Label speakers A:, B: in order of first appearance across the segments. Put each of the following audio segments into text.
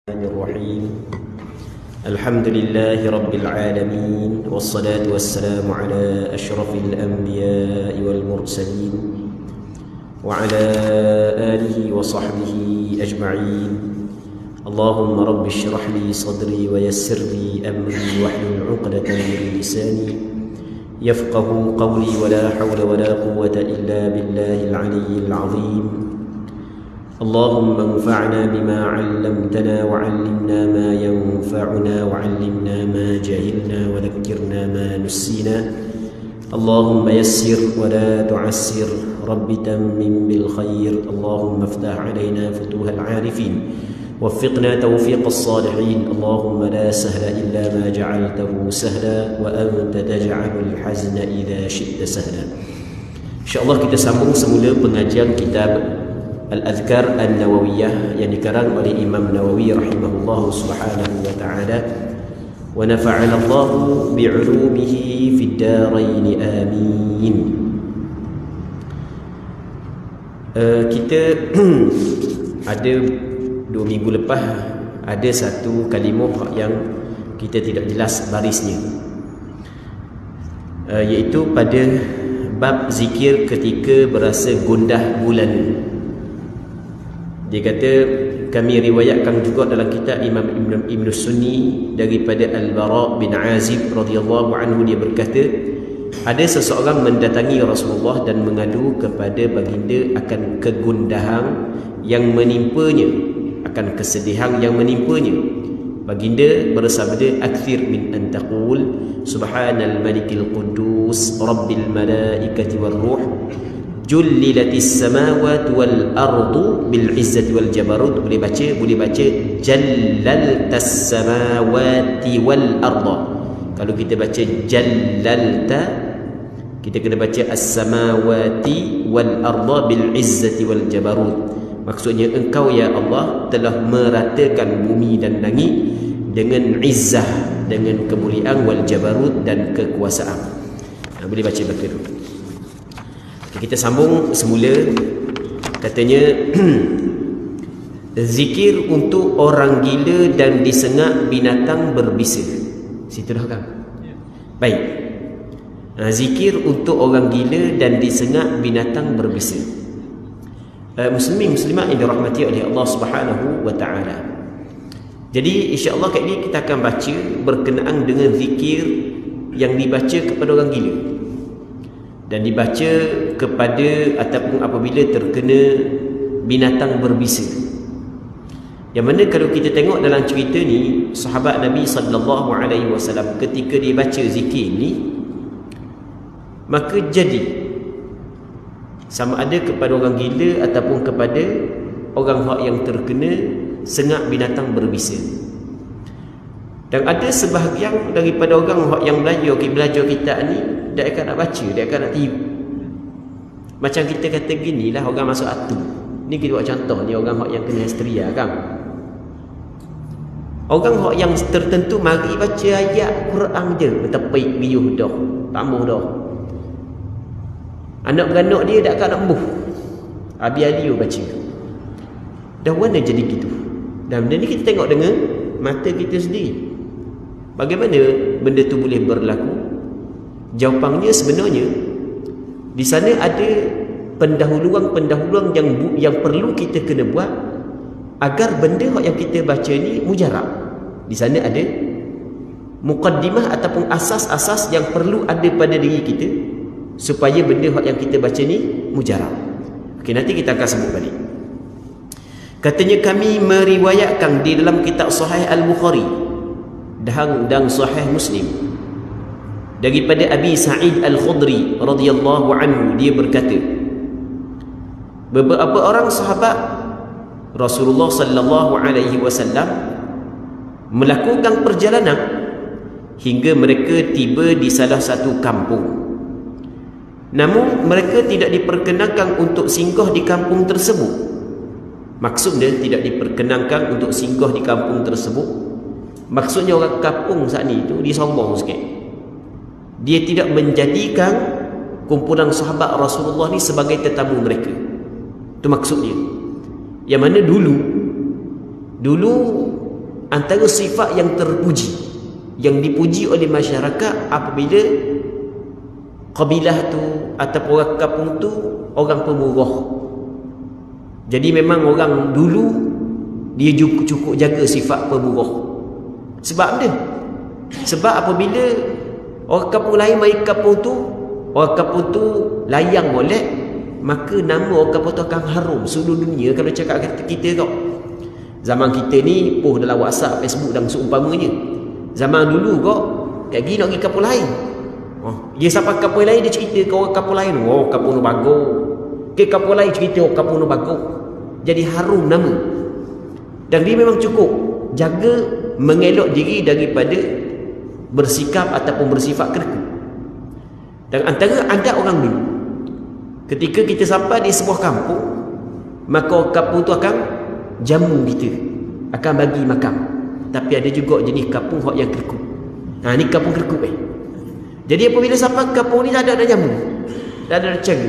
A: الرحيم الحمد لله رب العالمين والصلاة والسلام على أشرف الأنبياء والمرسلين وعلى آله وصحبه أجمعين. اللهم رب اشرح لي صدري ويسر لي أمري واحلل عقدة من لساني يفقه قولي ولا حول ولا قوة إلا بالله العلي العظيم. اللهم انفعنا بما علمتنا وعلمنا ما ينفعنا وعلمنا ما جهلنا وذكرنا ما نسينا. اللهم يسر ولا تعسر، رب تمم بالخير. اللهم افتح علينا فتوح العارفين، وفقنا توفيق الصالحين. اللهم لا سهل إلا ما جعلته سهلا وأنت تجعل الحزن إذا شئت سهلا. InsyaAllah kita sambung semula pengajian kitab Al-Adhkar An-Nawawiyah yang dikarang oleh Imam Nawawi rahimahullah subhanahu wa ta'ala, wa nafa'ana Allahu bi'ulumihi fid darain amin. Kita ada 2 minggu lepas ada satu kalimah yang kita tidak jelas barisnya, iaitu pada bab zikir ketika berasa gundah gulana. Dia kata, kami riwayatkan juga dalam kitab Imam Ibn Sunni daripada Al-Bara bin Azib radhiyallahu anhu, dia berkata, ada seseorang mendatangi Rasulullah dan mengadu kepada baginda akan kegundahan yang menimpanya, akan kesedihan yang menimpanya. Baginda bersabda, akthir min an taqul subhanal malikil quddus rabbil malaikati war ruh jullilatis samawati wal ardu bil izzati wal jabarut. Boleh baca jallaltas samawati wal arda. Kalau kita baca jallalta, kita kena baca as-samawati wal arda bil izzati wal jabarut. Maksudnya, engkau ya Allah telah meratakan bumi dan langit dengan izzah, dengan kemuliaan, wal jabarut dan kekuasaan. Boleh baca dulu. Kita sambung semula. Katanya zikir untuk orang gila dan disengak binatang berbisa. Situ dah kan? Baik. Zikir untuk orang gila dan disengak binatang berbisa. Muslimin muslimat yang dirahmati oleh Allah Subhanahu wa taala. Jadi insya-Allah kali ini kita akan baca berkenaan dengan zikir yang dibaca kepada orang gila dan dibaca kepada ataupun apabila terkena binatang berbisa. Yang mana kalau kita tengok dalam cerita ni, sahabat Nabi sallallahu alaihi wasallam ketika dia baca zikir ni, maka jadi sama ada kepada orang gila ataupun kepada orang hak yang terkena sengak binatang berbisa. Dan ada sebahagian daripada orang hak yang belajar kitab ni, dia akan nak baca, dia akan nak tiru. Macam kita kata ginilah, orang masuk atu. Ni kita buat contoh ni, orang hak yang kena histeria kan. Orang hak yang tertentu mari baca ayat Quran je, bertepik biuh dah, tambah dah. Anak-beranak dia tak akan nak embuh. Biar dia baca. Dah mana jadi gitu. Dan benda ni kita tengok dengan mata kita sendiri. Bagaimana benda tu boleh berlaku? Jawapannya sebenarnya di sana ada pendahuluan yang perlu kita kena buat agar benda yang kita baca ni mujarab. Di sana ada muqaddimah ataupun asas-asas yang perlu ada pada diri kita supaya benda yang kita baca ni mujarab. Okey, nanti kita akan sebut balik. Katanya, kami meriwayatkan di dalam kitab Sahih Al-Bukhari dan Sahih Muslim daripada Abi Sa'id Al-Khudri radhiyallahu anhu, dia berkata, beberapa orang sahabat Rasulullah sallallahu alaihi wasallam melakukan perjalanan hingga mereka tiba di salah satu kampung. Namun mereka tidak diperkenankan untuk singgah di kampung tersebut. Maksudnya tidak diperkenankan untuk singgah di kampung tersebut, maksudnya orang kampung saat ni tu dia sombong sikit. Dia tidak menjadikan kumpulan sahabat Rasulullah ni sebagai tetamu mereka. Itu maksudnya. Yang mana dulu antara sifat yang terpuji, yang dipuji oleh masyarakat apabila kabilah tu ataupun orang kampung tu orang pemurah. Jadi memang orang dulu dia cukup jaga sifat pemurah. Sebab dia, sebab apabila orang kampung lain mai kampung tu, orang kampung tu layang molek, maka nama orang kampung tu akan harum seluruh dunia. Kalau cakap kita kau, zaman kita ni dalam WhatsApp, Facebook dan seumpamanya. Zaman dulu kau kayak gini nak pergi kampung lain, dia sampai kampung lain dia cerita ke orang kampung lain, kampung nu bagus. Ke kampung lain cerita kampung nu bagus. Jadi harum nama. Dan dia memang cukup jaga mengelak diri daripada bersikap ataupun bersifat keruku. Dan antara adat orang dulu, ketika kita sampai di sebuah kampung, maka kampung tu akan jamu kita, akan bagi makan. Tapi ada juga jenis kampung yang keruku. Ni kampung keruku Jadi apabila sampai kampung ni tak ada jamu, tak ada cara,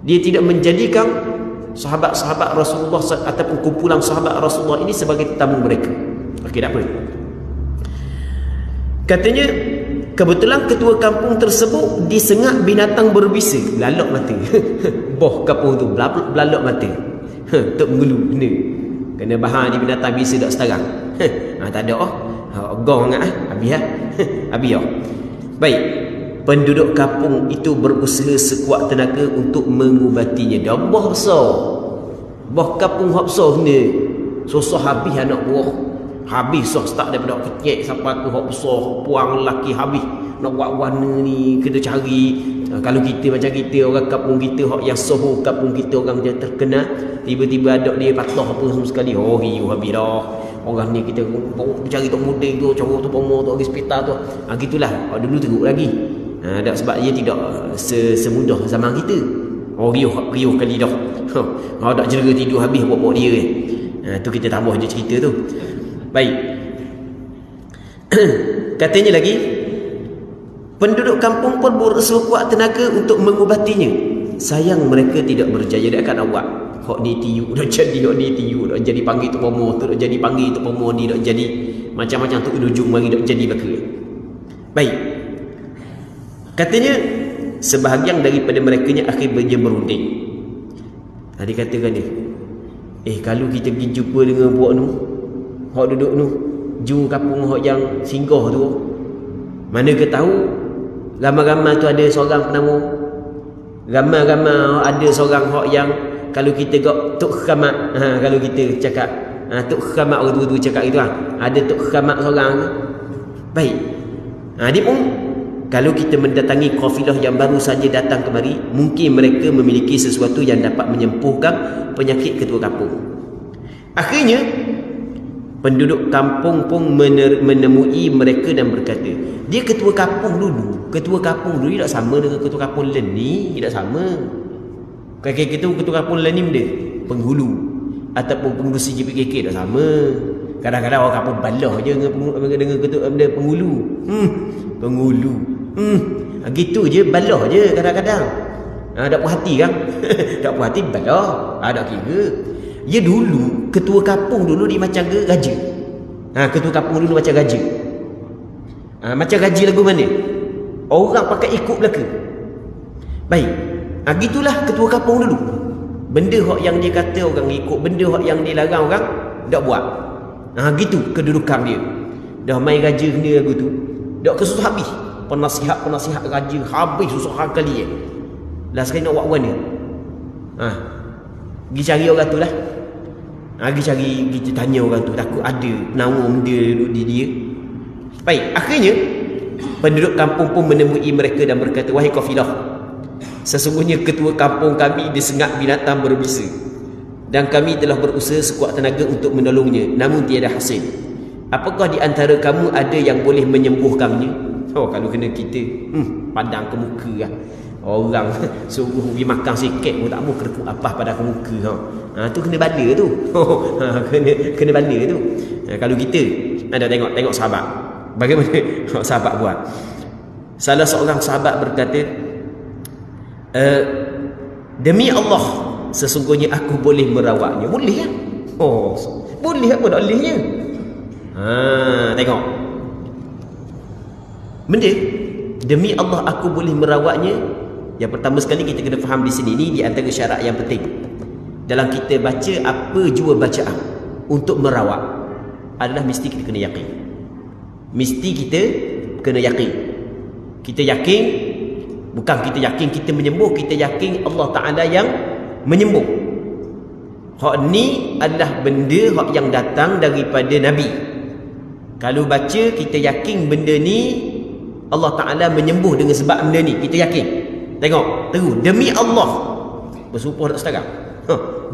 A: dia tidak menjadikan sahabat-sahabat Rasulullah ataupun kumpulan sahabat Rasulullah ini sebagai tetamu mereka. Okey, tak apa. Katanya kebetulan ketua kampung tersebut disengat binatang berbisa, belalak mata. Boh kampung tu belalak mata. Tok mengulu kena bahan di binatang bisa tak sekarang. Tak ada gong habis habis Baik, penduduk kampung itu berusaha sekuat tenaga untuk mengubatinya. Dah boh besar, boh kampung hak besar ni susah habis anak buah. Habis start daripada kecil sampai ke hak besar, puang lelaki habis nak buat warna ni kena cari. Kalau kita macam kita orang kampung kita hak yang soho kampung kita orang dia terkenal, tiba-tiba ada dia patah apa semua sekali, riuh habis dah. Orang ni kita cari tok muda tu, cari tok pomoh tu, pergi hospital tu. Gitulah. Dulu teruk lagi. Sebab dia tidak semudah zaman kita. Riuh kali dah. Tak jera tidur habis buat dia tu kita tambah je cerita tu. Baik. Katanya lagi, penduduk kampung pun berusaha kuat tenaga untuk mengubatinya. Sayang mereka tidak berjaya. Dia akan awak hok ni tiup dah jadi, hok ni tiup dah jadi, panggil tu pomoh tu dah jadi, panggil tu pomoh ni dah jadi, macam-macam tu ujung mari dah jadi belaka. Baik. Katanya sebahagian daripada merekanya akhirnya berunding. Dia katakan dia, kalau kita pergi jumpa dengan buak nu, hok duduk nu, ju kampung hok yang singgah tu, mana ke tahu ramai-ramai tu ada seorang penama, ramai-ramai ada seorang hok yang kalau kita gak Tok Khamat, kalau kita cakap Tok Khamat, orang tua-tua cakap itu ada Tok Khamat seorang ke? Baik. Dia pun kalau kita mendatangi kafilah yang baru saja datang kemari, mungkin mereka memiliki sesuatu yang dapat menyembuhkan penyakit ketua kampung. Akhirnya penduduk kampung pun menemui mereka dan berkata, dia ketua kampung dulu. Ketua kampung dulu tak sama dengan ketua kampung ni, tak sama. Kakek kita ketua kampung lain ni benda penghulu ataupun pengurusi JPKK tak sama. Kadang-kadang orang kampung balah je dengan ketua benda penghulu. Penghulu. Gitu je, balah je kadang-kadang. Tak puas hati kan? Tak puas hati balah. Tak kira. Ya dulu ketua kampung dulu dia macam raja. Ketua kampung dulu macam raja. Macam raja lagu mana? Orang pakai ikut belaka. Baik. Gitulah ketua kampung dulu. Benda hak yang dia kata orang ikut, benda hak yang dia larang orang tak buat. Gitu kedudukan dia. Dah main raja ni lagu tu, dak kesusah habis. Penasihat raja habis susah kali lah sekali nak buat warna. Pergi cari orang tu lah. Pergi tanya orang tu, takut ada nama benda duduk di dia. Baik, akhirnya penduduk kampung pun menemui mereka dan berkata, wahai kafilah, sesungguhnya ketua kampung kami disengat binatang berbisa dan kami telah berusaha sekuat tenaga untuk menolongnya, namun tiada hasil. Apakah di antara kamu ada yang boleh menyembuhkannya? Kalau kena kita padang ke muka lah. Orang suruh pergi makan sikit pun tak mau kerepuk apa pada ke muka. Tu kena bala tu. kena bala tu. Kalau kita ada tengok sahabat, bagaimana sahabat buat. Salah seorang sahabat berkata, demi Allah, sesungguhnya aku boleh merawatnya. Boleh kan? Boleh apa tak bolehnya? Tengok. Benda demi Allah aku boleh merawatnya. Yang pertama sekali kita kena faham di sini, ni di antara syarat yang penting dalam kita baca apa jua bacaan untuk merawat adalah mesti kita kena yakin. Mesti kita kena yakin. Kita yakin, bukan kita yakin kita menyembuh, kita yakin Allah Ta'ala yang menyembuh. Hak ni adalah benda hak yang datang daripada Nabi. Kalau baca kita yakin benda ni Allah Ta'ala menyembuh dengan sebab benda ni, kita yakin. Tengok, terus demi Allah bersumpah tak setara.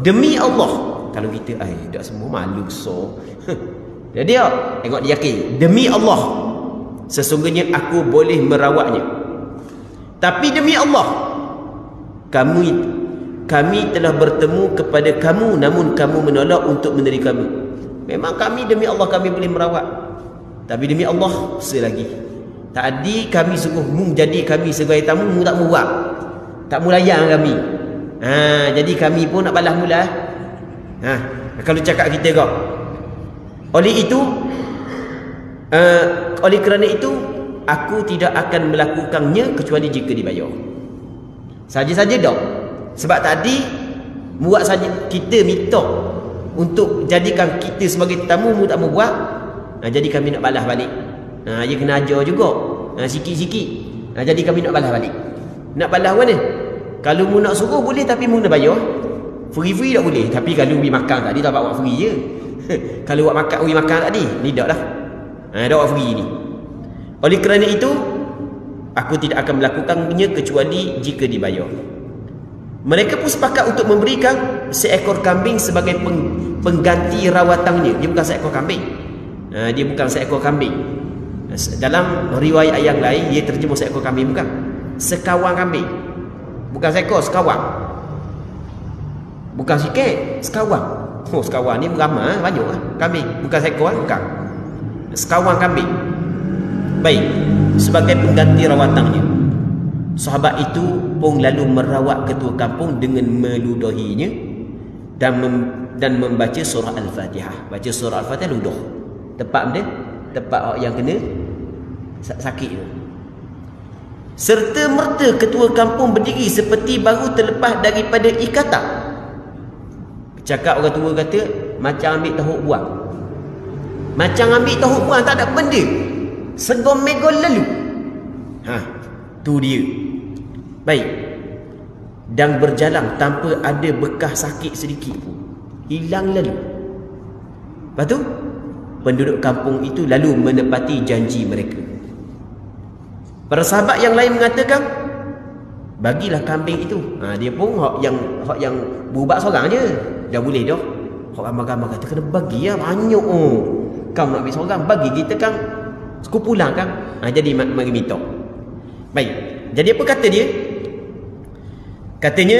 A: Demi Allah. Kalau kita dah semua malu so. Jadi tengok dia yakin, demi Allah sesungguhnya aku boleh merawatnya. Tapi demi Allah kami telah bertemu kepada kamu namun kamu menolak untuk menerima kami. Memang kami demi Allah kami boleh merawat, tapi demi Allah selagi tadi kami sungguh mu jadi kami sebagai tamu mu tak buat, tak mu layan kami. Jadi kami pun nak balas mula. Kalau cakap kita kau oleh kerana itu aku tidak akan melakukannya kecuali jika dibayar. Saja-saja dah. Sebab tadi buat saja kita minta untuk jadikan kita sebagai tetamu mu tak mau buat. Jadi kami nak balas balik. Dia kena ajar juga. Sikit-sikit. Jadi kami nak balas balik. Nak balas mana? Kalau mu nak suruh boleh, tapi mu nak bayar. Free-free tak boleh. Tapi kalau pergi makan tadi tak buat free je. Kalau buat makan, pergi makan tadi ni dak dah. Dak buat free ni. Oleh kerana itu aku tidak akan melakukannya kecuali jika dibayar. Mereka pun sepakat untuk memberikan seekor kambing sebagai pengganti rawatannya. Dia bukan seekor kambing. Dia bukan seekor kambing. Dalam riwayat yang lain dia terjemah seekor kambing, bukan. Sekawang kambing. Bukan seekor, sekawang. Bukan sikit, sekawang. Sekawang ni beramai banyak lah. Kambing, bukan seekor, bukan. Sekawang kambing. Baik, sebagai pengganti rawatannya. Sahabat itu pun lalu merawat ketua kampung dengan meludahinya dan membaca surah Al-Fatihah. Baca surah Al-Fatihah ludah. Tepat benda? Tepat yang kena sakit tu. Serta merta ketua kampung berdiri seperti baru terlepas daripada ikatan. Cakap orang tua kata macam ambil tahu buang. Macam ambil tahu buang, tak ada benda. Segom megol lalu. Tu dia. Baik. Dan berjalan tanpa ada bekas sakit sedikit pun. Hilang lalu. Lepas tu penduduk kampung itu lalu menepati janji mereka. Para sahabat yang lain mengatakan, bagilah kambing itu. Dia pun hak yang berubat seorang je. Dah boleh dah. Hak ramai-ramai kata kena bagi ya, banyak. Kau nak ambil seorang, bagi kita kan sekumpulan kan. Jadi mari minta. Baik. Jadi apa kata dia? Katanya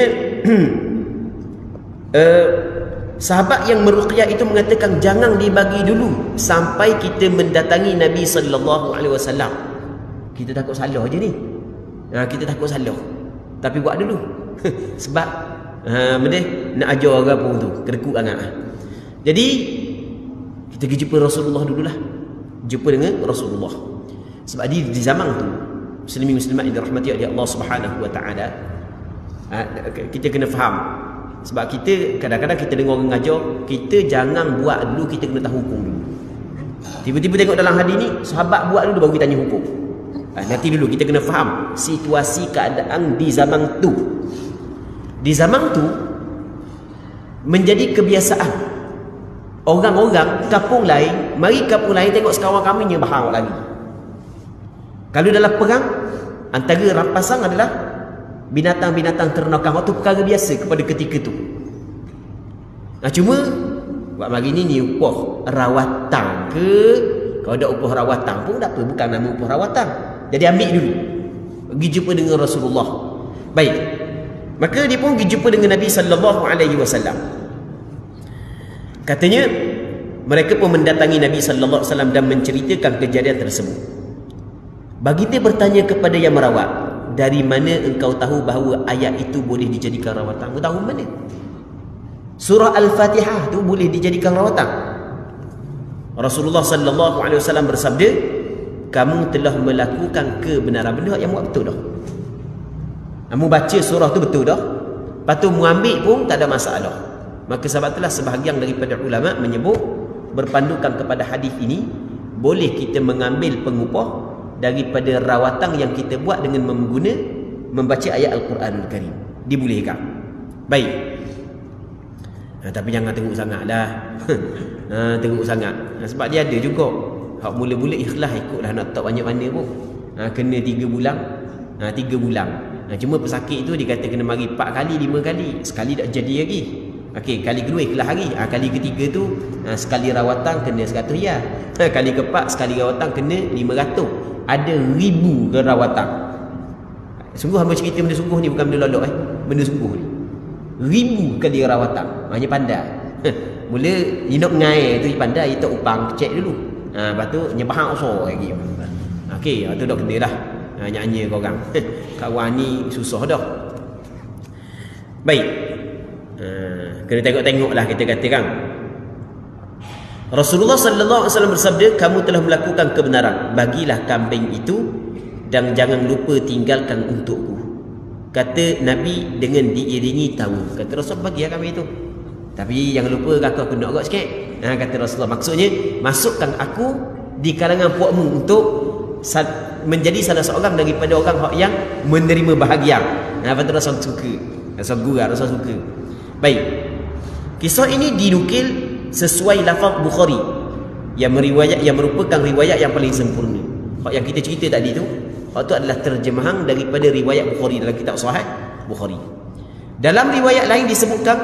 A: sahabat yang meruqyah itu mengatakan jangan dibagi dulu sampai kita mendatangi Nabi sallallahu alaihi wasallam. Kita takut salah je ni. Kita takut salah. Tapi buat dulu. Sebab benda nak ajar orang pun tu kedekut sangat. Jadi kita pergi jumpa Rasulullah dululah. Jumpa dengan Rasulullah. Sebab di zaman tu muslimin muslimat yang dirahmati oleh Allah Subhanahu wa taala, kita kena faham. Sebab kita kadang-kadang kita dengar orang ajar, kita jangan buat dulu, kita kena tahu hukum dulu. Tiba-tiba tengok dalam hadis ni sahabat buat dulu baru kita tanya hukum. Nanti dulu kita kena faham situasi keadaan di zaman tu. Di zaman tu menjadi kebiasaan orang-orang kampung lain, mari kampung lain tengok sekawan kambingnya bahang lagi. Kalau dalam perang, antara rampasan adalah binatang-binatang ternakan. Waktu perkara biasa kepada ketika tu. Cuma buat mari ni upah rawatan ke? Kalau ada upah rawatan pun tak apa, bukan nama upah rawatan. Jadi ambil dulu. Pergi jumpa dengan Rasulullah. Baik. Maka dia pun pergi jumpa dengan Nabi sallallahu alaihi wasallam. Katanya mereka pun mendatangi Nabi sallallahu alaihi wasallam dan menceritakan kejadian tersebut. Baginda bertanya kepada yang merawat, dari mana engkau tahu bahawa ayat itu boleh dijadikan rawatan? Engkau tahu mana? Surah Al-Fatihah tu boleh dijadikan rawatan. Rasulullah sallallahu alaihi wasallam bersabda, kamu telah melakukan kebenaran, benda yang buat betul dah. Kamu baca surah tu betul dah. Lepas tu mu ambil pun tak ada masalah. Maka sebab itulah sebahagian daripada ulama menyebut, berpandukan kepada hadis ini, boleh kita mengambil pengupah daripada rawatan yang kita buat dengan membaca ayat Al-Quranul Karim. Dibolehkan. Baik. Tapi jangan teruk sangat lah. Teruk sangat. Sebab dia ada juga hak mula-mula ikhlas ikutlah nak tak banyak mana pun. Kena 3 bulan. 3 bulan. Cuma pesakit tu dia kata kena mari 4 kali, 5 kali. Sekali tak jadi lagi. Okey, kali kedua ikhlas hari. Kali ketiga tu sekali rawatan kena 100 ya. Kali keempat sekali rawatan kena 500. Ada 1000 rawatan. Sungguh hamba cerita benda sungguh ni, bukan benda lolok benda sungguh ni. 1000 kali rawatan. Hanya pandai. Mula dia nak ngai tu dia pandai, dia tak upang cek dulu. Lepas tu nyebahang usah lagi. Okey, tu dah kena dah. Nyanyi korang. Kawan ni susah dah. Baik. Kena tengok-tengoklah kita kata kan. Rasulullah sallallahu alaihi wasallam bersabda, kamu telah melakukan kebenaran, bagilah kambing itu dan jangan lupa tinggalkan untukku. Kata Nabi dengan diiringi tahu. Kata Rasulullah, bagilah kambing itu, tapi jangan lupa kakak aku nak agak sikit. Kata Rasulullah, maksudnya masukkan aku di kalangan puakmu untuk menjadi salah seorang daripada orang yang menerima bahagian. Lepas tu Rasul suka. Rasul suka. Baik. Kisah ini dinukil sesuai lafaz Bukhari yang merupakan riwayat yang paling sempurna. Hak yang kita cerita tadi tu, hak tu adalah terjemahan daripada riwayat Bukhari dalam kitab Sahih Bukhari. Dalam riwayat lain disebutkan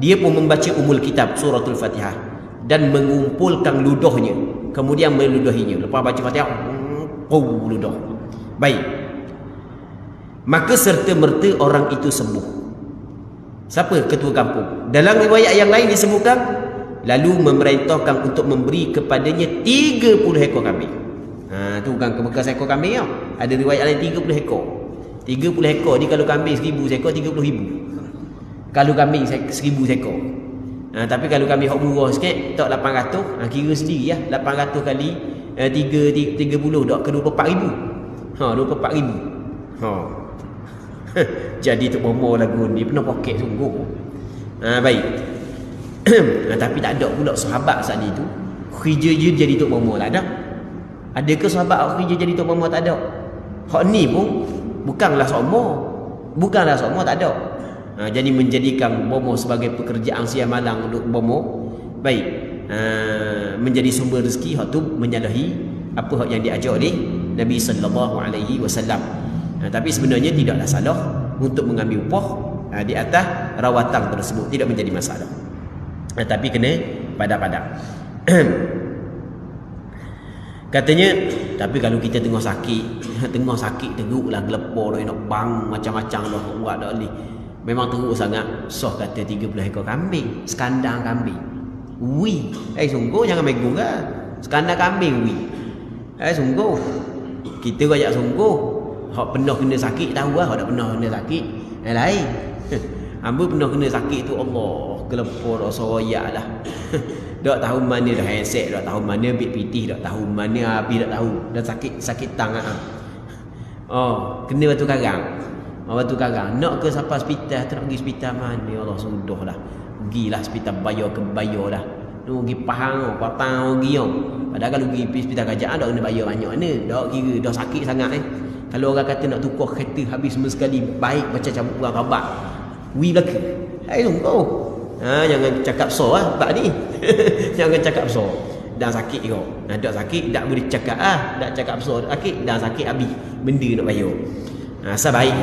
A: dia pun membaca umul kitab suratul Fatihah dan mengumpulkan ludahnya, kemudian meludahinya. Lepas baca Fatihah, ludah. Baik. Maka serta merta orang itu sembuh. Siapa? Ketua kampung. Dalam riwayat yang lain disebutkan, lalu memerintahkan untuk memberi kepadanya 30 ekor kambing. Tu bukan bekas ekor kambing tau. Ada riwayat lain 30 ekor. 30 ekor ni, kalau kambing 1000 ekor 30,000. Kalau kambing 1000 ekor. Tapi kalau kambing hak murah sikit tak 800, kira sendiri lah. 800 kali 30 dak ke 24,000. 24,000. Jadi tu bomo lagu ni pernah poket sungguh. Baik. Tapi tak ada pula sahabat saat itu kerja je jadi tok bomo lah dah. Adakah sahabat kerja jadi tok bomo? Tak ada. Hak ni pun bukanlah somo. Tak ada. Jadi menjadikan bomo sebagai pekerjaan siang malam untuk bomo. Baik. Menjadi sumber rezeki, hak tu menyalahi apa hak yang diajar oleh Nabi sallallahu alaihi wasallam. Tapi sebenarnya tidaklah salah untuk mengambil upah di atas rawatan tersebut, tidak menjadi masalah. Tapi kena padat-padat. Katanya, tapi kalau kita tengah sakit teruklah gelepor nak bang macam-macam dah buat dak ni. Memang teruk sangat. Soh kata 30 ekor kambing, sekandang kambing. Ui, sungguh jangan megung kan. Sekandang kambing ui. Sungguh. Kita rajak sungguh. Hak pernah kena sakit tahu lah, hak tak pernah kena sakit lain. Hamba pernah kena sakit tu, Allah, gelepor dah soroyak lah. Tak tahu mana dah handset, tak tahu mana bit pitih, tak tahu mana api, tak tahu. Dah sakit tangan. Kena batu karang. Batu karang. Nak ke siapa hospital, tak nak pergi hospital mana, Allah sudah lah. Pergilah hospital bayar lah. Tu pergi Pahang, Patang pergi. Padahal kalau pergi hospital kerajaan tak kena bayar banyak mana. Tak kira dah sakit sangat Kalau orang kata nak tukar kereta habis semua sekali, baik macam cabut orang rabat. Wi belaka. Sungguh. Jangan cakap so tak ni. Jangan cakap so. Dah sakit kau. Dah sakit tak boleh cakap tak cakap so. Sakit dah sakit habis benda nak bayar. Asal baik.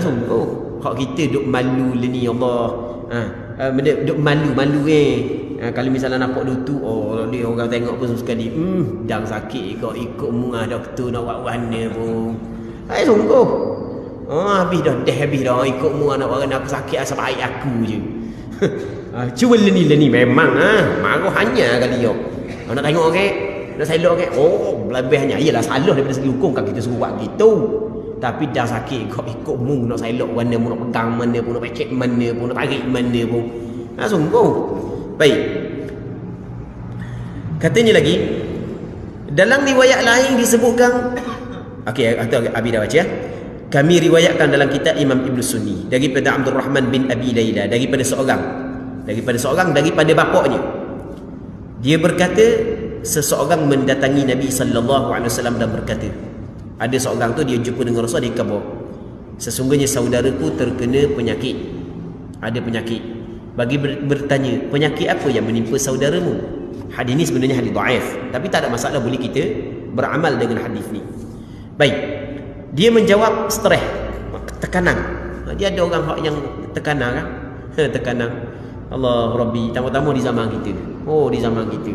A: Sungguh. Hak kita duk malu ni Allah. Duk malu kalau misalnya nampak dutu, dia orang tengok pun sekali, dah sakit kau ikut murah doktor nak buat warna pun. Sungguh. Habis dah ikut murah nak buat warna, aku sakit asal baik aku je. Cuba leni memang marah hanya kali yo. Nak tengok nak selok lebihnya iyalah salah daripada segi hukum kan kita suruh buat gitu. Tapi dah sakit kau ikut mu nak selok warna mu, nak pegang mana pun, nak pecek mana pun, nak tarik mana pun. Sungguh. Baik. Katanya lagi, dalam riwayat lain disebutkan, okey, Abi dah baca ya. Kami riwayatkan dalam kitab Imam Ibn Sunni daripada Abdul Rahman bin Abi Layla, daripada seorang daripada bapaknya. Dia berkata, seseorang mendatangi Nabi sallallahu alaihi wasallam dan berkata, ada seorang tu dia jumpa dengan Rasul, dia khabar, sesungguhnya saudaraku terkena penyakit, ada penyakit. Bagi bertanya, penyakit apa yang menimpa saudaramu? Hadis ni sebenarnya hadis dhaif, tapi tak ada masalah, boleh kita beramal dengan hadis ni. Baik, dia menjawab stres, tekanan. Dia ada orang yang tekanan kan? Tekanan. Allah Rabbi, tambah-tambah di zaman kita. Oh, di zaman kita.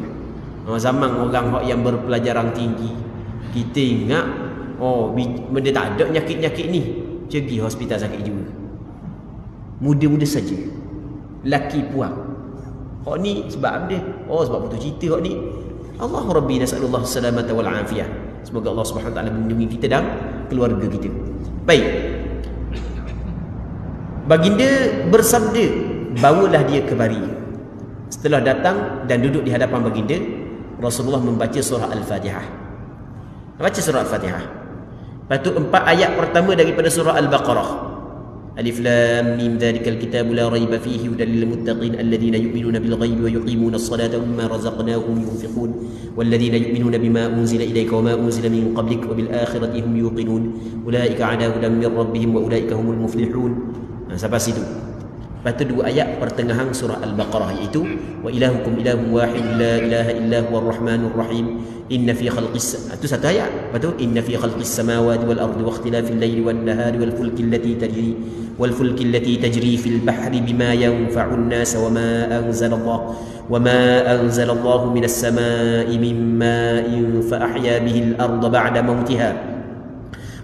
A: Zaman orang yang berpelajaran tinggi. Kita ingat, oh, benda tak ada nyakit-nyakit ni, pergi hospital sakit juga. Muda-muda saja. Laki puang. Hak ni sebab dia. Oh, sebab putus cinta hak ni. Allah Rabbi, nasallallahu salamata wal afiyah. Semoga Allah Subhanahu wa taala melindungi kita dan keluarga kita. Baik. Baginda bersabda, bawalah dia kemari. Setelah datang dan duduk di hadapan baginda, Rasulullah membaca surah Al-Fatihah. Baca surah Al-Fatihah. Lepas tu 4 ayat pertama daripada surah Al-Baqarah. Alif Lam Mim dzalikal kitabu la raiba fihi hudal lil muttaqin alladhina yu'minuna bil ghaibi wa yuqimuna as-salata wa mimma razaqnahum yunfiqun walladhina yu'minuna bima unzila ilayka wa ma unzila min qablik wa bil akhirati hum yuqinun ulaika 'ala hudan min rabbihim wa ulaika humul muflihun. Sampai situ. Lepas tu 2 ayat pertengahan surah Al-Baqarah, iaitu wa ilahukum ilahun wahid la ilaha illa huwar rahmanur rahim inna fi khalqis, itu 1 ayat. Lepas tu inna fi khalqis samawati wal ardi wa ikhtilafil laili wan nahari wal fulki allati tajri fil bahri bima yanfa'un nas wa ma anzalallahu minas samai min ma'in fa ahya bihi al arda ba'da mautiha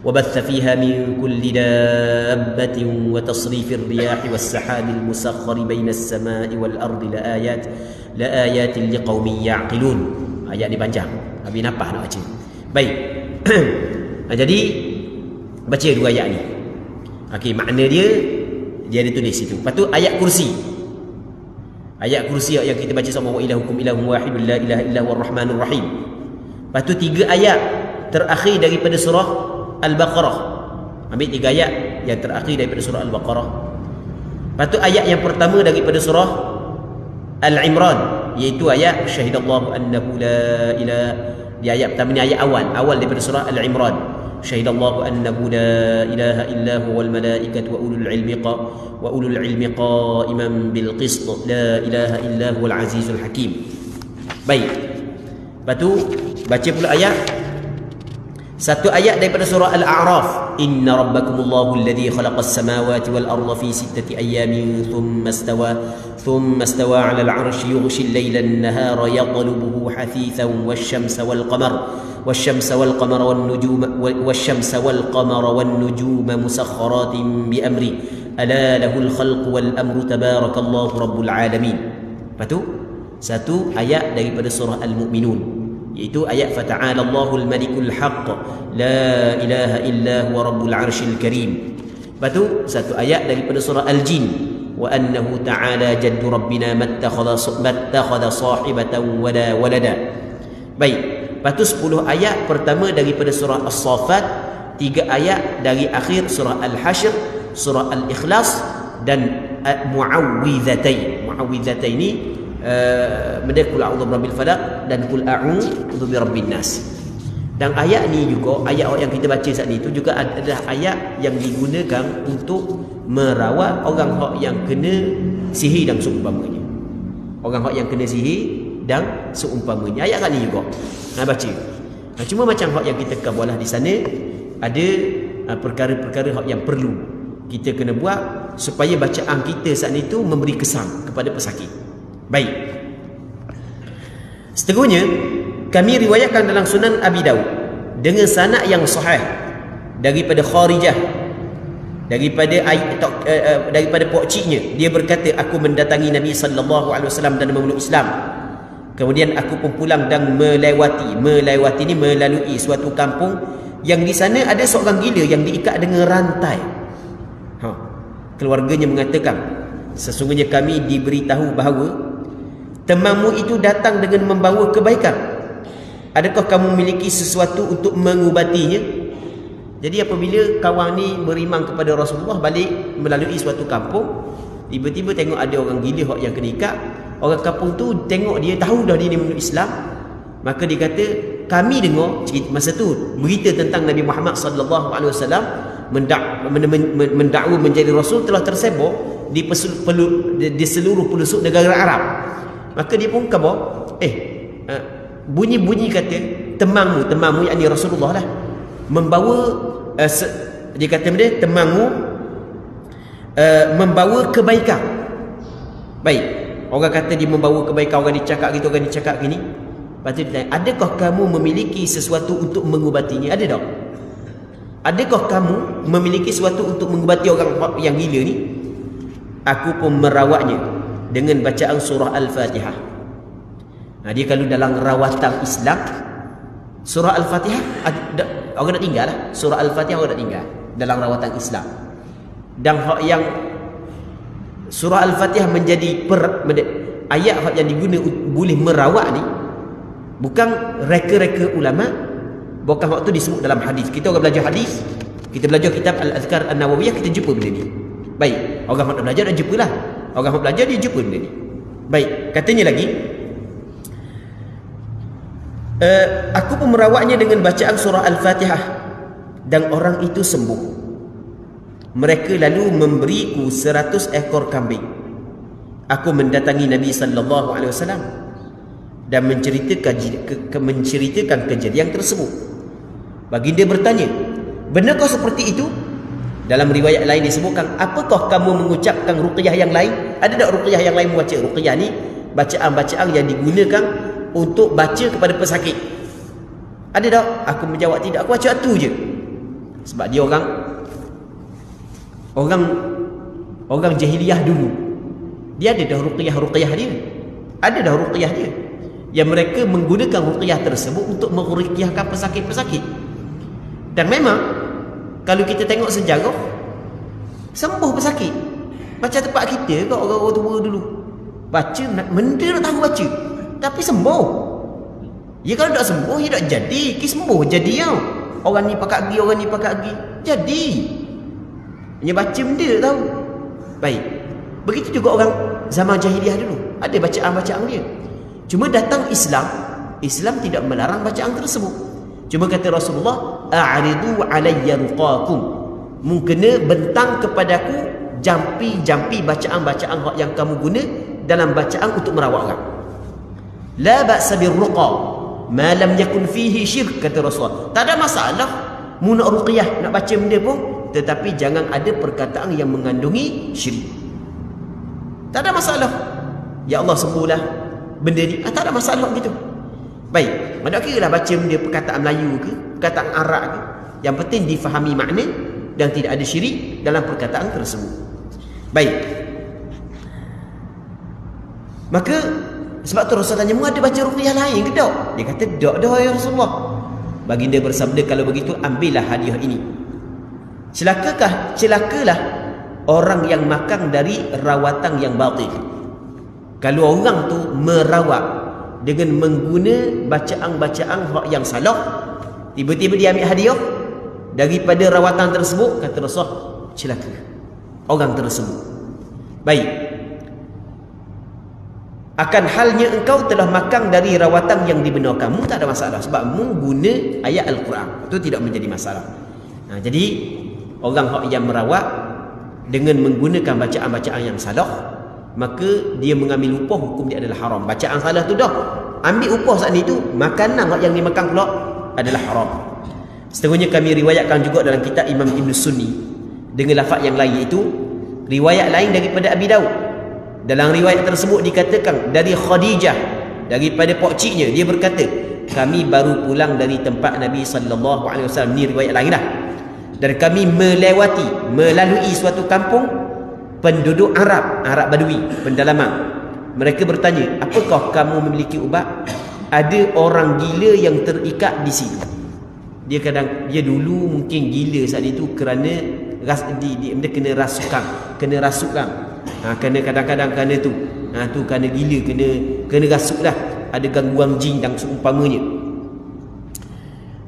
A: وبث فيها من كل دابة وتصريف الرياح والسحاب المسخر بين السماء والأرض لآيات لقوم يعقلون. Ayat ni panjang, habis napah nak baca. Baik. Jadi baca 2 ayat ni. Okey, makna dia ada tulis situ. Lepas tu ayat kursi. Ayat kursi yang kita baca sama, wa ilahukum ilahun wahidun la ilaha illa huwar rahmanur rahim. Lepas tu 3 ayat terakhir daripada surah Al-Baqarah. Ambil 3 ayat yang terakhir daripada surah Al-Baqarah. Lepas tu ayat yang pertama daripada surah Al-Imran, iaitu ayat syahidallahu annahu la ilaha. Di ayat pertama ni ayat awal daripada surah Al-Imran. Syahidallahu annahu la ilaha illa huwal malaikatu wa ulul ilmi qa'iman bil qist la ilaha illa huwal azizul hakim. Baik. Lepas tu baca pula ayat, 1 ayat daripada surah Al-A'raf. Inna rabbakumullahu alladhi khalaqas samawati wal arda fi 6 ayyamin thumma istawa 'ala al-'arshi yughshi al-layla an-nahara yatlubuhu hafithan wash-shamsa wal-qamara wan-nujuma musakhkharatin bi amri ala lahul khalqu wal amru tabarakallahu rabbul alamin. Lepas tu 1 ayat daripada surah Al-Mu'minun, iaitu ayat fata'ala Allahul malikul haqq la ilaha illa huwa rabbul arshil karim. Lepas tu 1 ayat daripada surah Al-Jin, wa annahu ta'ala jaddu rabbina mattakhadha sahibatan wala walada. Baik. Lepas tu 10 ayat pertama daripada surah As-Saffat, 3 ayat dari akhir surah Al-Hashr, surah Al-Ikhlas dan Mu'awwidhatain. Mu'awwidhatain ni benda kul a'udzu birabbil falaq dan kul a'udzu birabbin nas. Dan ayat ni juga, ayat yang kita baca saat ni itu juga adalah ayat yang digunakan untuk merawat orang yang kena sihir dan seumpamanya. Orang yang kena sihir dan seumpamanya. Ayat ni juga baca. Cuma macam yang kita kabalah di sana, ada perkara-perkara yang perlu kita kena buat supaya bacaan kita saat ni tu memberi kesan kepada pesakit. Baik. Seterusnya, kami riwayatkan dalam Sunan Abi Daud dengan sanad yang sahih daripada Kharijah, daripada pokciknya. Dia berkata, aku mendatangi Nabi sallallahu alaihi wasallam dan memeluk Islam. Kemudian aku pun pulang dan melewati ni melalui suatu kampung yang di sana ada seorang gila yang diikat dengan rantai. Keluarganya mengatakan, sesungguhnya kami diberitahu bahawa temanmu itu datang dengan membawa kebaikan, adakah kamu memiliki sesuatu untuk mengubatinya? Jadi apabila kawan ni berimang kepada Rasulullah, balik melalui suatu kampung, tiba-tiba tengok ada orang gila yang kena ikat. Orang kampung tu tengok dia, tahu dah dia ni memeluk Islam, maka dia kata, kami dengar masa tu berita tentang Nabi Muhammad sallallahu alaihi wasallam mendakwa menjadi rasul telah tersebar di seluruh pelosok negara Arab. Maka dia pun khabar, bunyi-bunyi kata temanmu yakni Rasulullah lah, membawa dia kata dia temanmu membawa kebaikan. Baik, orang kata dia membawa kebaikan, orang dicakap gitu, orang dicakap gini. Lepas tu dia tanya, adakah kamu memiliki sesuatu untuk mengubatinya? Ada tak? Adakah kamu memiliki sesuatu untuk mengubati orang yang gila ni? Aku pun merawatnya dengan bacaan surah Al-Fatihah. Nah, dia kalau dalam rawatan Islam, surah Al-Fatihah orang nak tinggal lah. Surah Al-Fatihah orang nak tinggal dalam rawatan Islam. Dan hak yang surah Al-Fatihah menjadi ayat hak yang diguna boleh merawat ni, bukan reka-reka ulama, bukan waktu disebut dalam hadis. Kita orang belajar hadis, kita belajar kitab Al-Azkar An-Nawawiyah, kita jumpa benda ni. Baik, orang nak belajar dah jumpa lah. Orang nak belajar dia jumpa benda ni. Baik, katanya lagi, aku pun merawatnya dengan bacaan surah Al-Fatihah dan orang itu sembuh. Mereka lalu memberiku 100 ekor kambing. Aku mendatangi Nabi sallallahu alaihi wasallam dan menceritakan kejadian tersebut. Baginda bertanya, benarkah seperti itu? Dalam riwayat lain disebutkan, apakah kamu mengucapkan ruqyah yang lain? Ada tak ruqyah yang lain membaca? Ruqyah ni bacaan-bacaan yang digunakan untuk baca kepada pesakit. Ada tak? Aku menjawab tidak, aku baca tu je. Sebab dia orang jahiliyah dulu, dia ada dah ruqyah dia. Ada dah ruqyah dia, yang mereka menggunakan ruqyah tersebut untuk meruqyahkan pesakit-pesakit. Dan memang kalau kita tengok sejarah, sembuh pesakit. Macam tempat kita kat orang-orang tua dulu, baca benda nak tahu baca, tapi sembuh. Ya kalau tak sembuh, ya tak jadi. Sembuh jadi tau. Orang ni pakat pergi, orang ni pakat pergi, jadi. Hanya baca benda tak tahu. Baik, begitu juga orang zaman jahiliah dulu, ada bacaan-bacaan dia. Cuma datang Islam, Islam tidak melarang bacaan tersebut. Cuma kata Rasulullah, a'ridu alayya ruqakum, mungkena bentang kepadaku jampi-jampi bacaan-bacaan yang kamu guna dalam bacaan untuk merawat orang. La ba'sa birruqa ma lam yakun fihi syirk, kata Rasulullah. Tak ada masalah mu nak ruqyah, nak baca benda pun, tetapi jangan ada perkataan yang mengandungi syirik. Tak ada masalah. Ya Allah sembuhlah benda ni, tak ada masalah gitu. Baik, mana kira lah baca benda perkataan Melayu ke, perkataan Arab ke, yang penting difahami makna dan tidak ada syirik dalam perkataan tersebut. Baik, maka sebab tu Rasulullah tanya, mu ada baca ruqyah lain ke tak? Dia kata, tak dah ya Rasulullah. Baginda bersabda, kalau begitu ambillah hadiah ini. Celakalah orang yang makan dari rawatan yang batil. Kalau orang tu merawat dengan mengguna bacaan-bacaan yang salah, tiba-tiba dia ambil hadiah daripada rawatan tersebut, kata Rasulullah, celaka orang tersebut. Baik, akan halnya engkau telah makan dari rawatan yang dibenarkan, mu tak ada masalah sebab mu guna ayat Al-Quran, itu tidak menjadi masalah. Jadi orang yang merawat dengan menggunakan bacaan-bacaan yang salah, maka dia mengambil upah, hukum dia adalah haram. Bacaan salah tu dah ambil upah saat itu, makanan yang dimakan pula adalah haram. Setengahnya kami riwayatkan juga dalam kitab Imam Ibn Sunni dengan lafaz yang lain, iaitu riwayat lain daripada Abi Daud. Dalam riwayat tersebut dikatakan dari Khadijah, daripada pokciknya, dia berkata, kami baru pulang dari tempat Nabi sallallahu alaihi wasallam. Ni riwayat lain dah. Dan kami melalui suatu kampung penduduk Arab Badui, pendalaman. Mereka bertanya, apakah kamu memiliki ubat? Ada orang gila yang terikat di sini. Dia dulu mungkin gila saat itu kerana dia kena rasukan. Kena kadang-kadang kerana tu Tu kerana gila, kena rasuk dah, ada gangguan jin dan seumpamanya.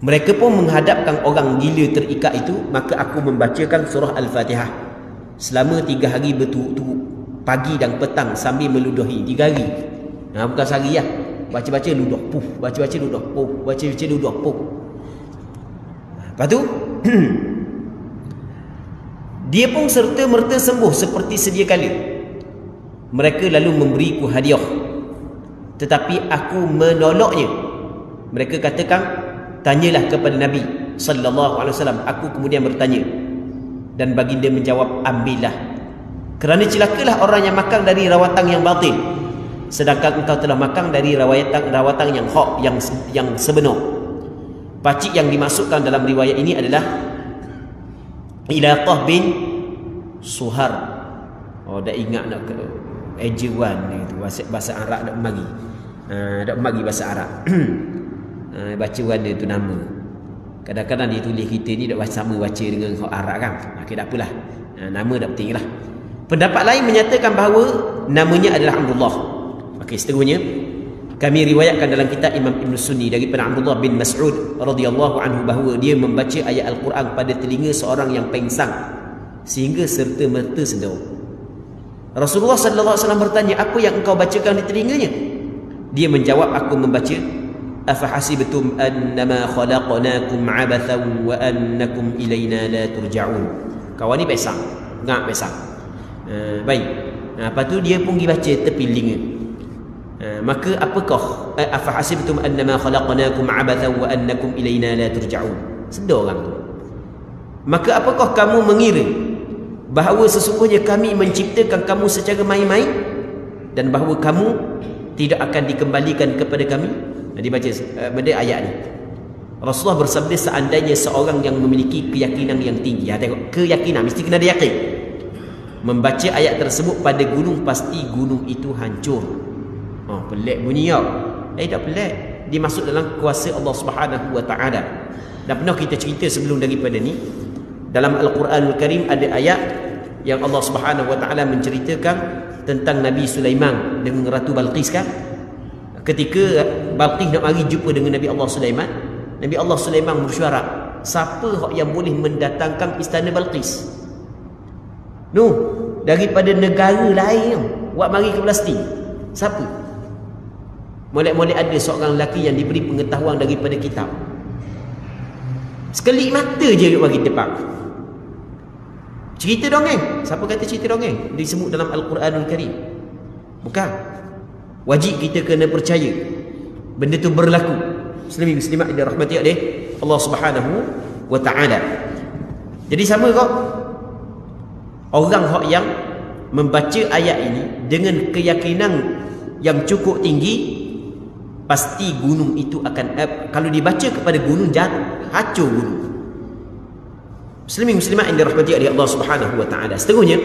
A: Mereka pun menghadapkan orang gila terikat itu, maka aku membacakan surah Al-Fatihah selama 3 hari berturut-turut, pagi dan petang, sambil meludahi. 3 hari, bukan sehari lah. Baca-baca ludah, puh, baca-baca ludah, puh, baca-baca ludah, puh. Lepas tu dia pun serta-merta sembuh seperti sedia kala. Mereka lalu memberiku hadiah, tetapi aku menolaknya. Mereka katakan, tanyalah kepada Nabi sallallahu alaihi wasallam. Aku kemudian bertanya, dan baginda menjawab, ambillah, kerana celakalah orang yang makan dari rawatan yang batil, sedangkan engkau telah makan dari rawatan yang hak, yang sebenar. Pakcik yang dimasukkan dalam riwayat ini adalah Ilaqah bin Suhar. Dah ingat nak ke ejewan itu bahasa Arab dak mari. Dak mari bahasa Arab. Baca warna tu nama. Kadang-kadang dia tulis kita ni dak sama baca dengan orang Arab kan. Okey, tak apalah. Nama dak penting lah. Pendapat lain menyatakan bahawa namanya adalah Abdullah. Okey, seterusnya kami riwayatkan dalam kitab Imam Ibn Sunni daripada Abdullah bin Mas'ud radhiyallahu anhu bahawa dia membaca ayat Al-Quran pada telinga seorang yang pengsang sehingga serta-merta sedar. Rasulullah sallallahu alaihi wasallam bertanya, apa yang engkau bacakan di telinganya? Dia menjawab, aku membaca, afahasibtum annama khalaqnakum abathan wa annakum ilaina la turja'un. Kawan ni pesang, ngak pesang. Baik. Lepas tu dia pun pergi baca tepi telinga. Maka apakah afahasibtum annama khalaqnakum abathan wa annakum ilaina la turja'un? Sedar orang tu. Maka apakah kamu mengira bahawa sesungguhnya kami menciptakan kamu secara main-main dan bahawa kamu tidak akan dikembalikan kepada kami? Dia baca benda ayat ni. Rasulullah bersabda, seandainya seorang yang memiliki keyakinan yang tinggi, tengok, keyakinan mesti kena ada yakin, membaca ayat tersebut pada gunung, pasti gunung itu hancur. Pelik bunyi ya. Tak pelik. Dia masuk dalam kuasa Allah Subhanahu wa taala. Dan pernah kita cerita sebelum daripada ni, dalam Al-Quranul Karim ada ayat yang Allah Subhanahu wa taala menceritakan tentang Nabi Sulaiman dengan Ratu Balqis kan. Ketika Balqis nak mari jumpa dengan Nabi Allah Sulaiman, Nabi Allah Sulaiman mersyarat, siapa yang boleh mendatangkan istana Balqis? Daripada negara lain buat mari ke Palestin. Siapa? Molek-molek ada seorang lelaki yang diberi pengetahuan daripada kitab. Sekelip mata je bagi depan. Cerita dongeng. Siapa kata cerita dongeng? Disebut dalam Al-Quranul Karim. Bukan. Wajib kita kena percaya benda tu berlaku. Muslimin-muslimat yang dirahmati oleh Allah Subhanahu wa taala. Jadi sama kok orang yang membaca ayat ini dengan keyakinan yang cukup tinggi, pasti gunung itu akan kalau dibaca kepada gunung, hancur gunung. Muslimin muslimat yang dirahmati oleh Allah Subhanahu wa taala. Seterusnya,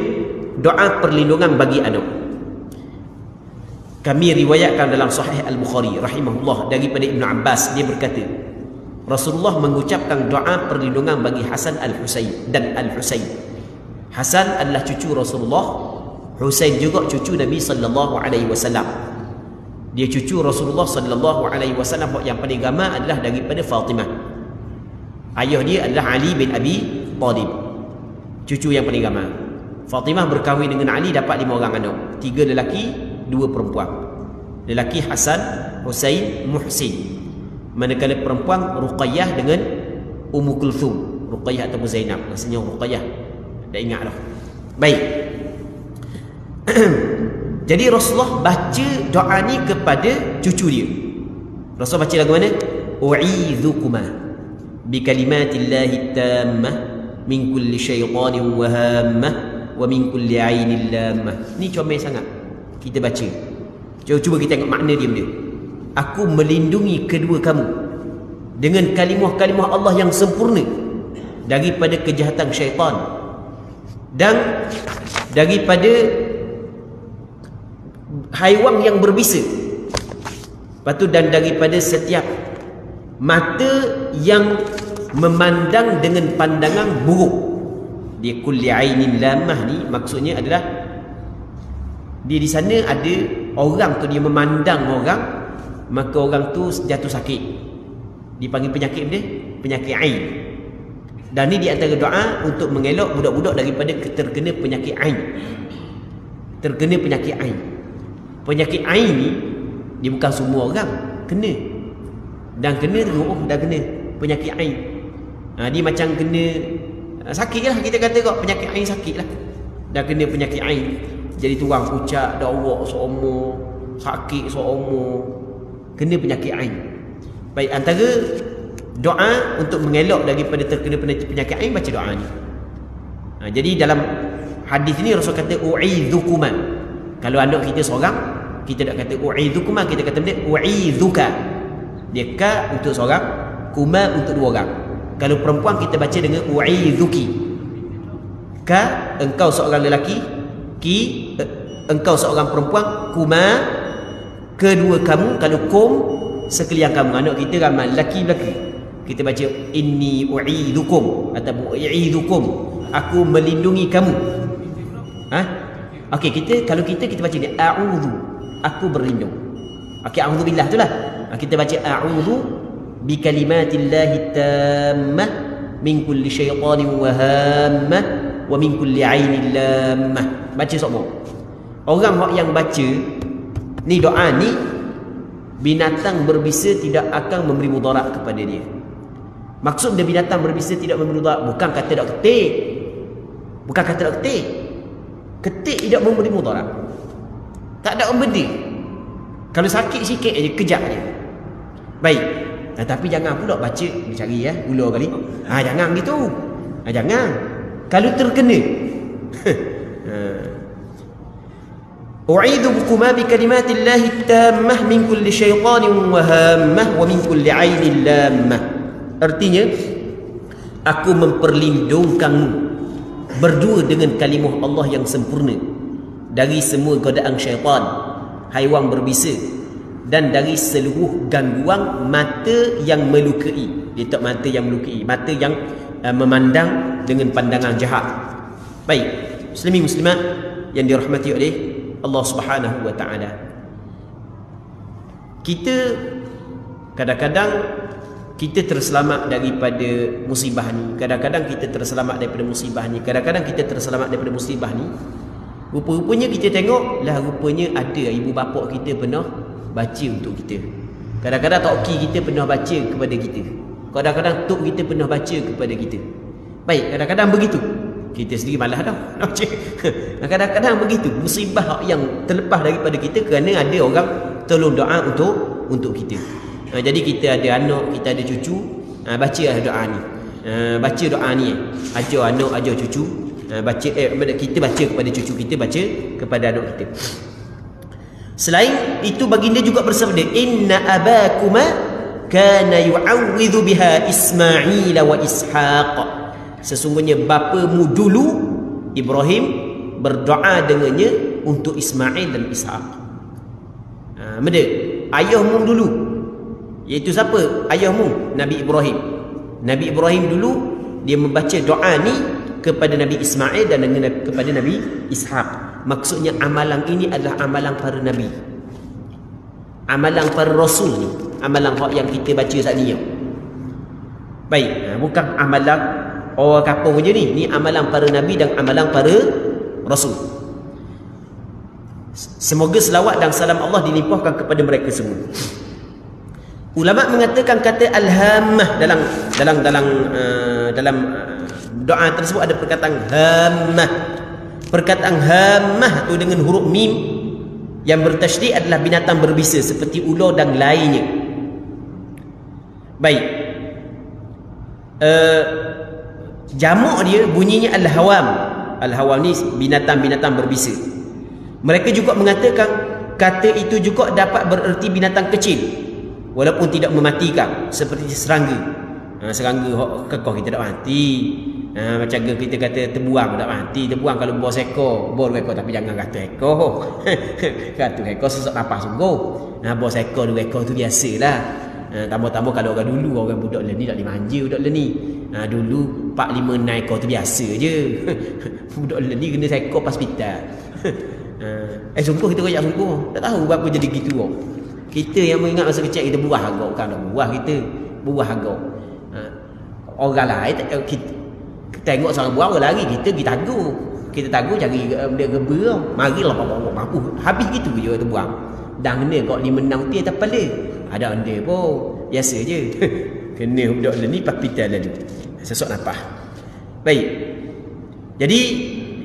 A: doa perlindungan bagi anak. Kami riwayatkan dalam Sahih Al-Bukhari rahimahullah daripada Ibn Abbas, dia berkata, Rasulullah mengucapkan doa perlindungan bagi Hasan Al-Husain dan Al-Husain. Hasan adalah cucu Rasulullah, Husain juga cucu Nabi sallallahu alaihi wasallam. Dia cucu Rasulullah sallallahu alaihi wasallam yang paling gama adalah daripada Fatimah. Ayah dia adalah Ali bin Abi Thalib. Cucu yang paling gama. Fatimah berkahwin dengan Ali, dapat 5 orang anak. 3 lelaki, 2 perempuan. Lelaki Hasan, Husain, Muhsin. Manakala perempuan Ruqayyah dengan Ummu Kulthum. Ruqayyah atau Zainab. Maksudnya Ruqayyah. Tak ingat dah. Baik. Jadi Rasulullah baca doa ni kepada cucu dia. Rasulullah baca lagu mana? U'idhukuma bi kalimatillahi tammah min kulli syaitanir wahammah wa min kulli ainil lammah. Ni comel sangat kita baca. Cuba kita tengok makna dia benda. Aku melindungi kedua kamu dengan kalimah-kalimah Allah yang sempurna daripada kejahatan syaitan dan daripada haiwan yang berbisa. Lepas tu, dan daripada setiap mata yang memandang dengan pandangan buruk. Dia kulli ainin lamah ni maksudnya adalah Dia di sana ada orang tu, dia memandang orang, maka orang tu jatuh sakit. Dipanggil penyakit dia, penyakit ain. Dan ni di antara doa untuk mengelak budak-budak daripada terkena penyakit ain. Terkena penyakit ain. Penyakit ain ni dia bukan semua orang kena. Dan kena tu, oh dah kena penyakit ain. Dia macam kena sakit lah, kita kata kok penyakit ain sakit lah. Dah kena penyakit ain, jadi tuang pucat, dawak seumur, sakit seumur, kena penyakit ain. Baik, antara doa untuk mengelak daripada terkena penyakit ain, baca doa ni. Jadi dalam hadis ni Rasul kata u'idzukuman. Kalau anak kita seorang, kita tak kata u'idzukuman, kita kata benda u'idzuka. Dia ka untuk seorang, kuma untuk dua orang. Kalau perempuan kita baca dengan u'idzuki. Ka engkau seorang lelaki, ki engkau seorang perempuan, kuma kedua kamu. Kalau kum sekalian kamu. Anak kita ramai lelaki-lelaki, kita baca inni u'idzukum ataupun u'idzukum, aku melindungi kamu. Okey, kalau kita baca ni a'udzu, aku berlindung. Okey, a'udzubillah tu lah. Kita baca a'udzu bi kalimatillahi tammah min kulli syaitanir wahammah wa min kulli ainin lammah. Baca semua. Orang yang baca ni doa ni, binatang berbisa tidak akan memberi mudarat kepada dia. Maksud dia binatang berbisa tidak memberi mudarat, bukan kata tak ketik. Bukan kata tak ketik. Ketik tidak memberi mudarat. Tak ada benda. Kalau sakit sikit aja, kejap aja. Baik. Tapi jangan pula baca cari ular kali. Jangan gitu. Jangan. Kalau terkena. U'idzukum bi kalimatillahi tammah min kulli syaitanir wahammah wa min kulli ainin lammah. Artinya, aku memperlindungkanmu berdua dengan kalimah Allah yang sempurna dari semua godaan syaitan, haiwan berbisa, dan dari seluruh gangguan mata yang melukai. Dia tak mata yang melukai, mata yang memandang dengan pandangan jahat. Baik, muslimin muslimat yang dirahmati oleh Allah Subhanahu wa taala. Kita kadang-kadang kita terselamat daripada musibah ni, kadang-kadang kita terselamat daripada musibah ni, kadang-kadang kita terselamat daripada musibah ni. Rupa-rupanya kita tengok lah, rupanya ada ibu bapa kita pernah baca untuk kita. Kadang-kadang tok ki kita pernah baca kepada kita. Kadang-kadang tok kita pernah baca kepada kita. Baik, kadang-kadang begitu. Kita sendiri malas dah. Kadang-kadang begitu. Musibah yang terlepas daripada kita kerana ada orang tolong doa untuk kita. Jadi kita ada anak, kita ada cucu, bacalah doa ni. Baca doa ni. Ajar anak, ajar cucu. Kita baca kepada cucu kita, baca kepada anak kita. Selain itu, baginda juga bersabda, inna abakuma kana yu'awwidhu biha Ismail wa Ishaq. Sesungguhnya bapamu dulu Ibrahim berdoa dengannya untuk Ismail dan Ishaq. Benda ayahmu dulu, iaitu siapa? Ayahmu Nabi Ibrahim. Nabi Ibrahim dulu dia membaca doa ni kepada Nabi Ismail dan kepada Nabi Ishaq. Maksudnya amalan ini adalah amalan para nabi, amalan para rasul ni, amalan yang kita baca saat ni. Baik, bukan amalan orang kampung je ni. Ni amalan para nabi dan amalan para rasul. Semoga selawat dan salam Allah dilimpahkan kepada mereka semua. Ulama mengatakan kata alhammah dalam doa tersebut ada perkataan hammah. Perkataan hammah tu dengan huruf mim yang bertasydid adalah binatang berbisa seperti ular dan lainnya. Baik. Jamak dia bunyinya al-hawam. Al-hawam ni binatang-binatang berbisa. Mereka juga mengatakan kata itu juga dapat bererti binatang kecil walaupun tidak mematikan, seperti serangga. Serangga kekoh kita tak mati. Macam kita kata terbuang tak mati. Terbuang kalau bawa seekor, bawa dua ekor, tapi jangan kata ekor. Kata ekor sesak nafas sungguh. Bawa seekor dua ekor tu biasalah. Tambah-tambah kalau orang dulu, orang budak leni tak dimanja budak leni. Dulu 4, 5, 6 ekor tu biasa je. Budak leni kena seekor pas hospital. Sungguh kita royak sungguh. Tak tahu apa jadi gitu. Kita yang mengingat masa kecil kita buah agak kan, buah kita buah agak. Orang lain kita tengok seorang buah orang lari, kita pergi tagur. Kita tagur cari dia geba. Marilah bawa mampu. Habis gitu je tu buang. Dan kena kok 5-6 ti tak pala. Ada anda pun biasa je. Kena budak ni papitan lalu. Sesok nafas. Baik. Jadi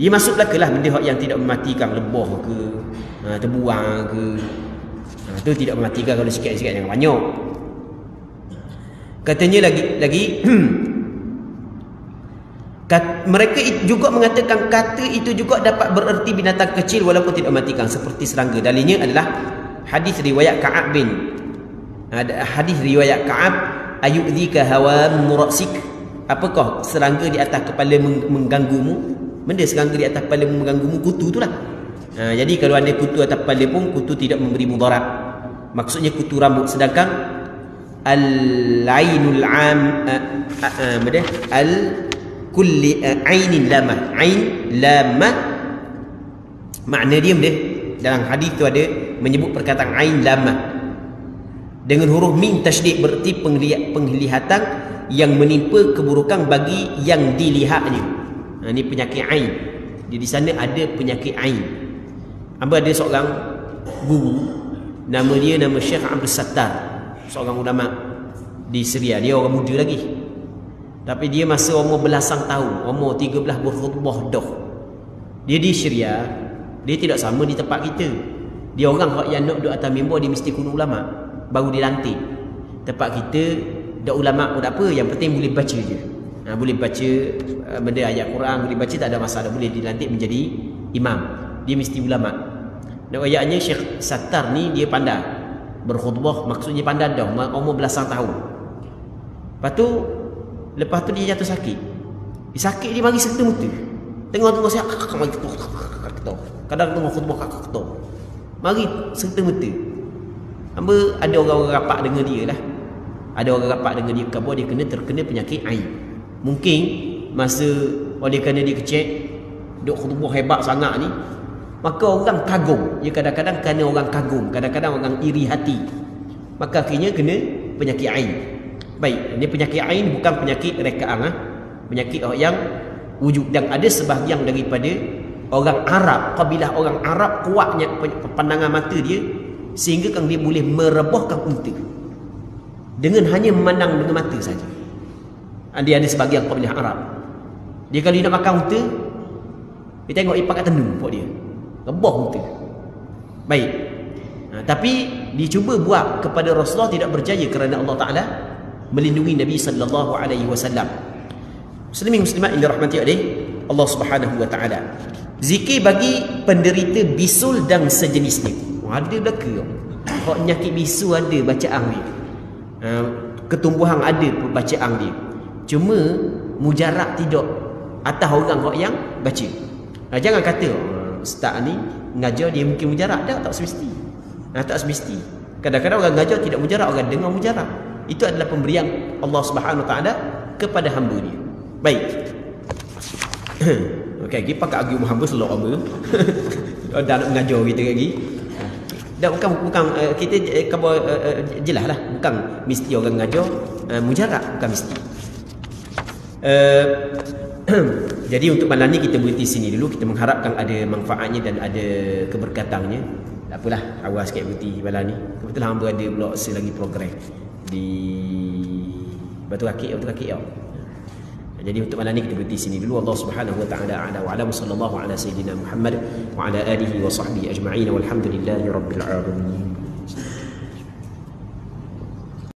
A: ia masuk belakalah benda yang tidak mematikan, lebah ke, terbuang ke. Itu tidak mematikan kalau sikit-sikit, jangan banyak. Katanya lagi mereka juga mengatakan kata itu juga dapat bererti binatang kecil walaupun tidak mematikan seperti serangga. Dalilnya adalah hadis riwayat Ka'ab ayu'dzika hawa murasik. Apakah serangga di atas kepala mengganggumu? Benda serangga di atas kepala mengganggumu, kutu itulah. Jadi kalau ada kutu atas kepala pun, kutu tidak memberi mudarat. Maksudnya kutu rambut. Sedangkan al-ainul am al-kulli ainin lamah. Ain lamah makna dia dalam hadis tu ada menyebut perkataan ain lamah dengan huruf mim tasydid, berarti penglihatan yang menimpa keburukan bagi yang dilihatnya. Ini penyakit ain. Di sana ada penyakit ain. Ada seorang guru, nama Syekh Abdul Sattar, seorang ulama di Syria. Dia orang muda lagi, tapi dia masa umur belasan tahun, umur 13 berkhutbah dah. Dia di Syria. Dia tidak sama di tempat kita. Dia orang yang nak duduk atas mimbar, dia mesti kuno ulama baru dilantik. Tempat kita dak ulama pun tak apa, yang penting boleh baca je. Boleh baca benda ayat Quran, boleh baca, tak ada masalah, boleh dilantik menjadi imam. Dia mesti ulama. Dan ayatnya Syekh Sattar ni dia pandai berkhutbah, maksudnya pandai dah umur belasan tahun. Lepas tu dia jatuh sakit. Dia sakit, dia mari serta muta. Tengok saya kadang tengok khutbah kakak. Mari serta muta. Ada orang-orang rapat dengan dia lah. Ada orang rapat dengan dia, kabur dia terkena penyakit ain. Mungkin masa oleh kerana dia kecil duk khutbah hebat sangat ni, maka orang kagum. Ya, kadang-kadang kerana orang kagum, kadang-kadang orang iri hati, maka akhirnya kena penyakit ain. Baik, ini penyakit ain bukan penyakit rekaan, penyakit yang wujud. Dan ada sebahagian daripada orang Arab, kabilah orang Arab kuatnya pandangan mata dia sehingga kan dia boleh merebahkan unta dengan hanya memandang dengan mata saja. Dia ada sebahagian kabilah Arab, dia kalau dia nak makan unta, dia tengok ipak kat tendung pok dia, rebah unta. Baik. Tapi dicuba buat kepada Rasulullah, tidak berjaya kerana Allah Ta'ala melindungi Nabi sallallahu alaihi wasallam. Muslimin muslimat yang dirahmati oleh Allah Subhanahu wa taala. Zikir bagi penderita bisul dan sejenisnya. Ada belaka. Hak penyakit bisu ada bacaan dia. Ketumbuhan ada bacaan dia. Cuma mujarab tidak atas orang yang baca. Jangan kata ustaz ni ngajar dia mungkin mujarab, tak semesti. Tak semesti. Kadang-kadang orang ngajar tidak mujarab, orang dengar mujarab. Itu adalah pemberian Allah Subhanahu wa taala kepada hamba dia. Baik. Okey, kita pakai argu hamba selok hamba. Dah nak mengajar kita lagi. Dan bukan kita jelaslah, bukan mesti orang ngajar mujarab, bukan mesti. Jadi untuk malam ni kita berhenti sini dulu. Kita mengharapkan ada manfaatnya dan ada keberkatannya. Tak apalah, awal sikit berhenti malam ni. Kebetulan hamba ada pula selagi program di Batu Rakit ya. Jadi untuk malam ni kita berhenti sini dulu. Allah Subhanahu wa taala a'la wa a'lam. Sallallahu ala sayyidina Muhammad wa ala alihi wa sahbihi ajma'in walhamdulillahi rabbil alamin.